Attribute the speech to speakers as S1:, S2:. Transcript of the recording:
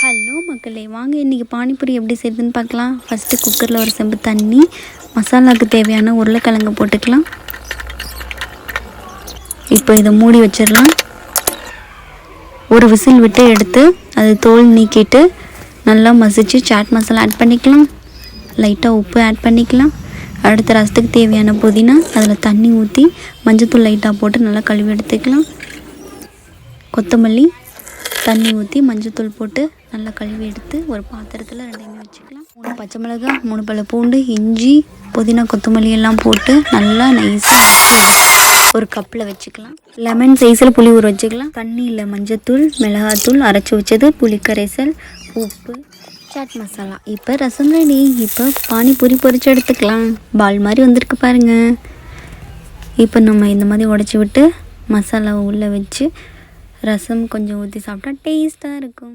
S1: Hello மக்களே, வாங்க இன்றைக்கி பானிபூரி எப்படி செய்யுதுன்னு பார்க்கலாம். ஃபஸ்ட்டு குக்கரில் ஒரு செம்பு தண்ணி, மசாலாவுக்கு தேவையான உருளைக்கிழங்கு போட்டுக்கலாம். இப்போ இதை மூடி வச்சிடலாம். ஒரு விசில் விட்டு எடுத்து அது தோல் நீக்கிட்டு நல்லா மசிச்சு சாட் மசாலா ஆட் பண்ணிக்கலாம். லைட்டாக உப்பு ஆட் பண்ணிக்கலாம். அடுத்த ரசத்துக்கு தேவையான புதினா அதில் தண்ணி ஊற்றி மஞ்சத்தூள் லைட்டாக போட்டு நல்லா கழுவி எடுத்துக்கலாம். கொத்தமல்லி தண்ணி ஊற்றி மஞ்சத்தூள் போட்டு நல்லா கழுவி எடுத்து ஒரு பாத்திரத்தில் ரெண்டையுமே வச்சுக்கலாம். 3 பச்சை மிளகாய், 3 பல் பூண்டு, இஞ்சி, புதினா, கொத்தமல்லி எல்லாம் போட்டு நல்லா நைஸாக ஒரு கப்பில் வச்சுக்கலாம். லெமன் சைஸில் புளி ஊற வச்சுக்கலாம். தண்ணியில் மஞ்சத்தூள், மிளகாத்தூள், அரைச்சி வச்சது, புளிக்கரைசல், உப்பு, சாட் மசாலா. இப்போ ரசம் ரெடி. இப்போ பானிபூரி பொரிச்சு எடுத்துக்கலாம். பால் மாதிரி வந்திருக்கு பாருங்கள். இப்போ நம்ம இந்த மாதிரி உடச்சி விட்டு மசாலாவை உள்ளே வச்சு ரசம் கொஞ்சம் ஊற்றி சாப்பிட்டா டேஸ்ட்டாக இருக்கும்.